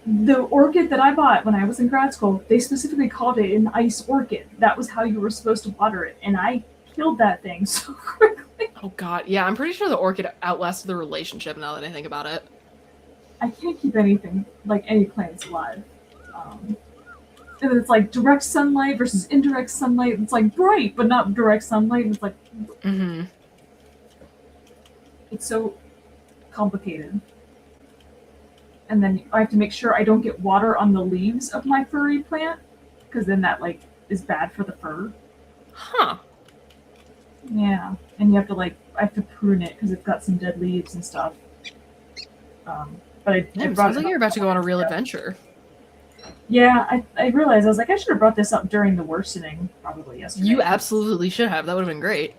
The orchid that I bought when I was in grad school, they specifically called it an ice orchid. That was how you were supposed to water it, and I killed that thing so quickly. Oh god, yeah, I'm pretty sure the orchid outlasted the relationship now that I think about it. I can't keep anything, like any plants alive. And then it's like direct sunlight versus indirect sunlight. It's like bright, but not direct sunlight. And it's like, it's so complicated. And then I have to make sure I don't get water on the leaves of my furry plant, because then that like is bad for the fur. Huh. Yeah, and you have to I have to prune it because it's got some dead leaves and stuff. But it sounds like you're about to go on a real adventure. Yeah, I realized I was like, I should have brought this up during the worsening probably yesterday. You absolutely should have. That would have been great.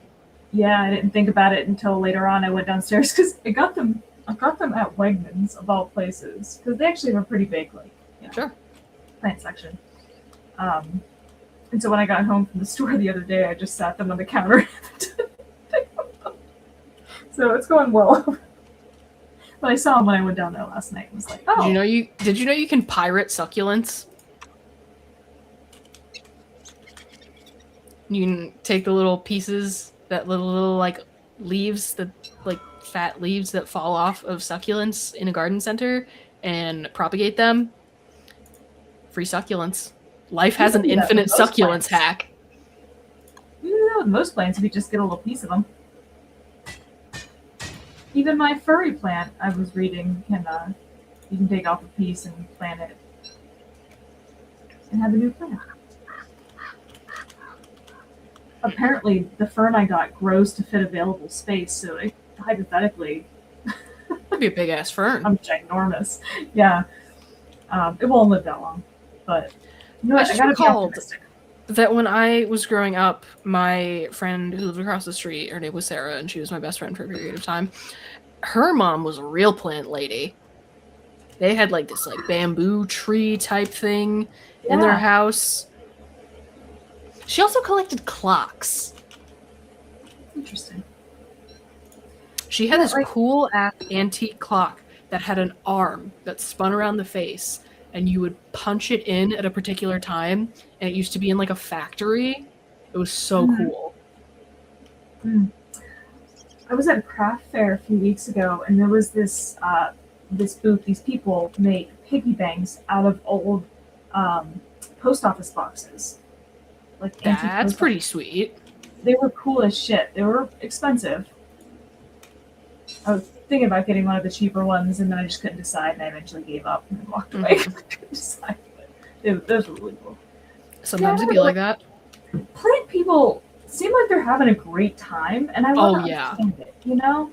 Yeah, I didn't think about it until later on. I went downstairs because I got them at Wegmans of all places because they actually have a pretty big plant section. And so when I got home from the store the other day, I just sat them on the counter. So it's going well. But I saw them when I went down there last night and was like, oh. Did you know you can pirate succulents? You can take the little pieces, that little like leaves, the like fat leaves that fall off of succulents in a garden center and propagate them. Free succulents. Life has an infinite succulents hack. You can do that with most plants if you just get a little piece of them. Even my furry plant, I was reading, you can take off a piece and plant it and have a new plant. Apparently, the fern I got grows to fit available space, so hypothetically... That'd be a big-ass fern. I'm ginormous. Yeah. It won't live that long, but... You know what, I gotta be optimistic. That when I was growing up, my friend who lived across the street, her name was Sarah, and she was my best friend for a period of time. Her mom was a real plant lady. They had like this like bamboo tree type thing in their house. She also collected clocks. Interesting. She had this cool ass antique clock that had an arm that spun around the face, and you would punch it in at a particular time, and it used to be in like a factory. It was so cool. I was at a craft fair a few weeks ago, and there was this booth. These people make piggy banks out of old post office boxes. That's pretty sweet. They were cool as shit. They were expensive. I was thinking about getting one of the cheaper ones, and then I just couldn't decide, and I eventually gave up and walked away. I couldn't decide. Those were really cool. Sometimes it'd be like that. Plant people seem like they're having a great time, and I want to understand it, you know?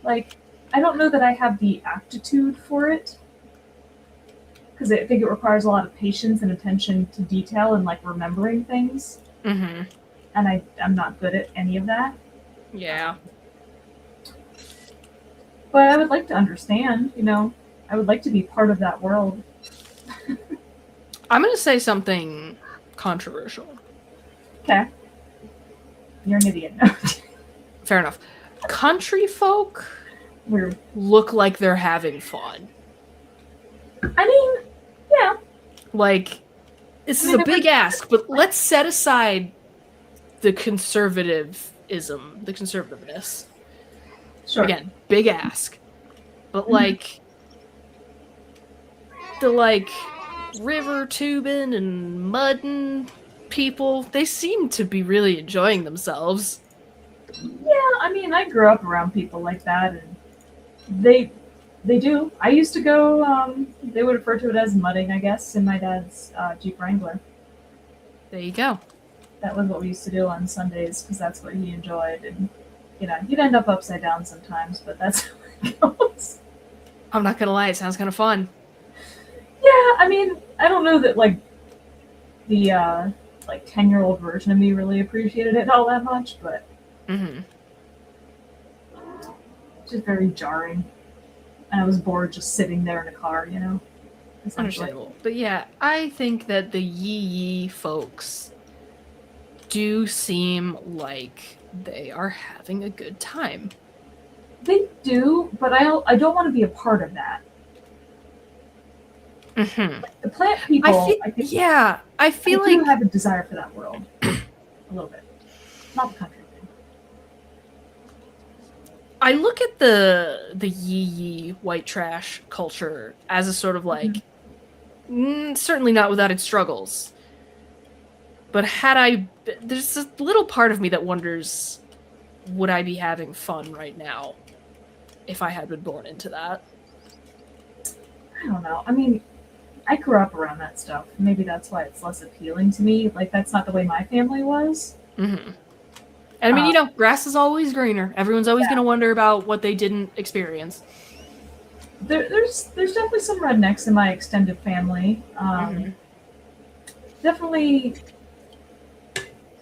Like, I don't know that I have the aptitude for it, because I think it requires a lot of patience and attention to detail and, like, remembering things. Mm-hmm. And I'm not good at any of that. Yeah. But I would like to understand, you know? I would like to be part of that world. I'm going to say something controversial. Okay. You're an idiot. Fair enough. Country folk look like they're having fun. I mean, yeah. Like, this is a big ask, but let's set aside the conservativeness. Sure. Again, big ask. But, like, the, like, river tubing and mudding people, they seem to be really enjoying themselves. Yeah, I mean, I grew up around people like that, and they do. I used to go, they would refer to it as mudding, I guess, in my dad's Jeep Wrangler. There you go. That was what we used to do on Sundays, because that's what he enjoyed. And you'd end up upside down sometimes, but that's how it goes. I'm not gonna lie, it sounds kind of fun. Yeah, I mean, I don't know that like the 10-year-old version of me really appreciated it all that much, but Mm-hmm. it's just very jarring. And I was bored just sitting there in a car, essentially. Understandable. But yeah, I think that the Yee Yee folks do seem like they are having a good time. They do, but I don't want to be a part of that. Mm-hmm. The plant people, I think, I feel I do like have a desire for that world. A little bit. Not the country thing. I look at the Yee Yee white trash culture as a sort of like, certainly not without its struggles. But there's a little part of me that wonders, would I be having fun right now if I had been born into that? I don't know. I mean, I grew up around that stuff. Maybe that's why it's less appealing to me. Like, that's not the way my family was. Mm-hmm. And I mean, grass is always greener. Everyone's always going to wonder about what they didn't experience. There's definitely some rednecks in my extended family. Definitely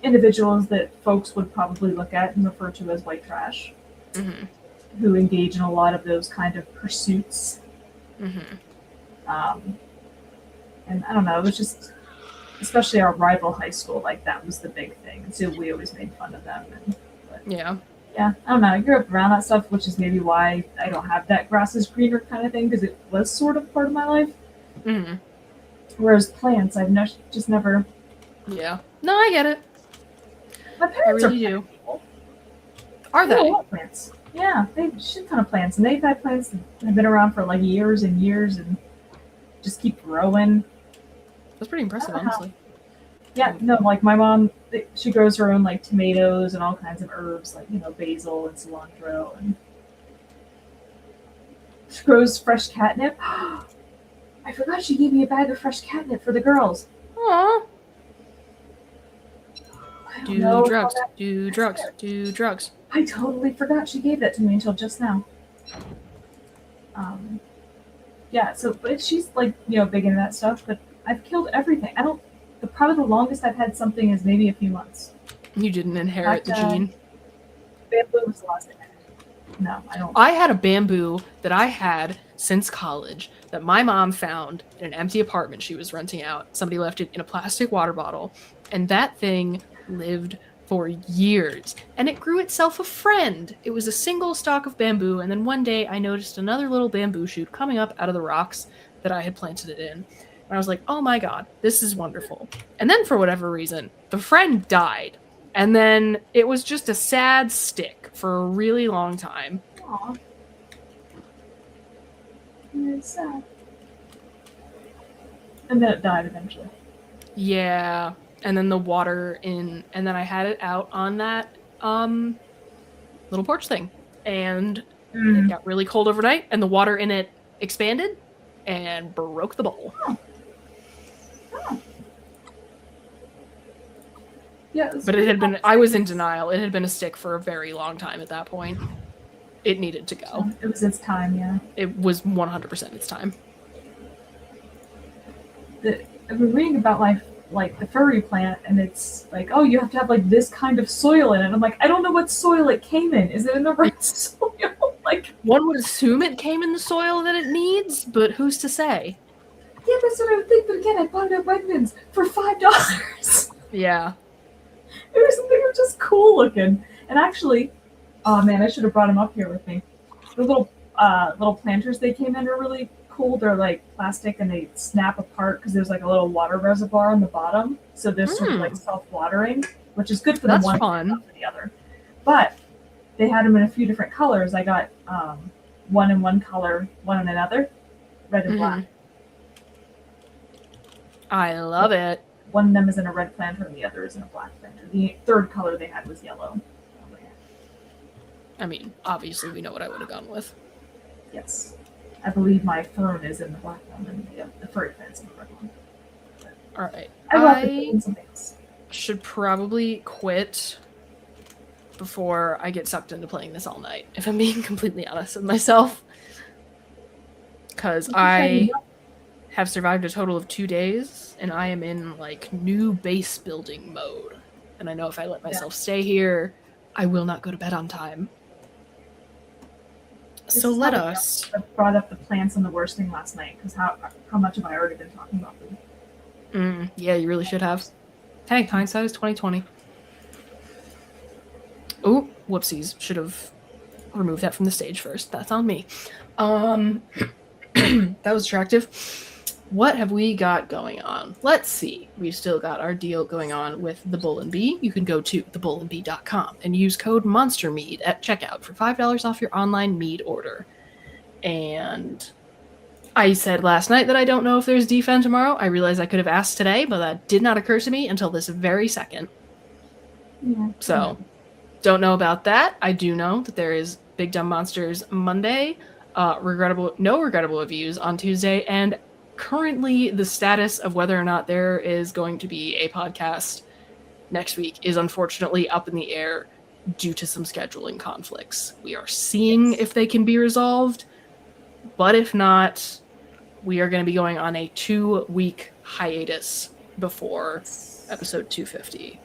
individuals that folks would probably look at and refer to as white trash, who engage in a lot of those kind of pursuits. And I don't know, it was just, especially our rival high school, like that was the big thing. So we always made fun of them. Yeah, I don't know. I grew up around that stuff, which is maybe why I don't have that grass is greener kind of thing, because it was sort of part of my life. Whereas plants, just never. Yeah. No, I get it. My parents really do. Are they? A lot of plants. Yeah, they have a shit ton of plants, and they've had plants that have been around for like years and years, and just keep growing. That's pretty impressive, honestly. Yeah, no, like my mom, she grows her own like tomatoes and all kinds of herbs, like basil and cilantro, and she grows fresh catnip. I forgot she gave me a bag of fresh catnip for the girls. Aww. Do drugs. I totally forgot she gave that to me until just now. Yeah, so but she's like big into that stuff, but I've killed everything. Probably the longest I've had something is maybe a few months. You didn't inherit the gene. Bamboo was the last thing I had. No, I don't. I had a bamboo that I had since college that my mom found in an empty apartment she was renting out. Somebody left it in a plastic water bottle, and that thing lived for years, and it grew itself a friend. It was a single stalk of bamboo, and then one day I noticed another little bamboo shoot coming up out of the rocks that I had planted it in. And I was like, oh my god, this is wonderful. And then for whatever reason, the friend died. And then it was just a sad stick for a really long time. Aww. It's sad. And then it died eventually. Yeah. And then the water and then I had it out on that little porch thing. And it got really cold overnight, and the water in it expanded and broke the bowl. Yeah, but I was in denial. It had been a stick for a very long time at that point. It needed to go. It was its time, yeah. It was 100% its time. I've been reading about like the furry plant, and it's like, oh, you have to have like this kind of soil in it. I'm like, I don't know what soil it came in. Is it in the right soil? Like, one would assume it came in the soil that it needs, but who's to say? Yeah, that's what I would think. But again, I bought it at Wegmans for $5. Yeah. They were just cool looking. And actually, oh man, I should have brought them up here with me. The little planters they came in are really cool. They're like plastic, and they snap apart because there's like a little water reservoir on the bottom. So they're sort of like self-watering, which is good for the one and not for the other. But they had them in a few different colors. I got one in one color, one in another, red and black. I love it. One of them is in a red planter and the other is in a black planter. The third color they had was yellow. I mean, obviously we know what I would have gone with. Yes. I believe my fern is in the black one and the furry plant's in the red one. Alright. I should probably quit before I get sucked into playing this all night, if I'm being completely honest with myself. Because I have survived a total of 2 days, and I am in, like, new base building mode. And I know if I let myself stay here, I will not go to bed on time. So let us... I brought up the plants and the worst thing last night, because how much have I already been talking about them? Yeah, you really should have. Hey, hindsight is 20/20. Oh, whoopsies. Should have removed that from the stage first. That's on me. That was attractive. What have we got going on? Let's see. We've still got our deal going on with the Bull and Bee. You can go to thebullandbee.com and use code MONSTERMEAD at checkout for $5 off your online mead order. And I said last night that I don't know if there's DFEN tomorrow. I realized I could have asked today, but that did not occur to me until this very second. Yeah. So, don't know about that. I do know that there is Big Dumb Monsters Monday, no regrettable reviews on Tuesday, and currently the status of whether or not there is going to be a podcast next week is unfortunately up in the air due to some scheduling conflicts. We are seeing if they can be resolved, but if not, we are going to be going on a 2-week hiatus before episode 250.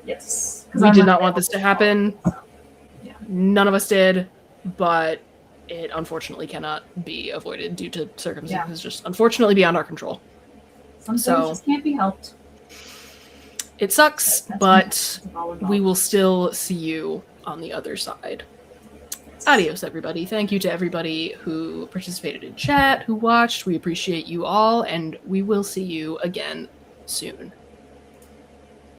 Yes. We did not want this to happen. Yeah. None of us did, but it unfortunately cannot be avoided due to circumstances just unfortunately beyond our control. Some things just can't be helped. It sucks, but we will still see you on the other side. Adios, everybody. Thank you to everybody who participated in chat, who watched. We appreciate you all, and we will see you again soon.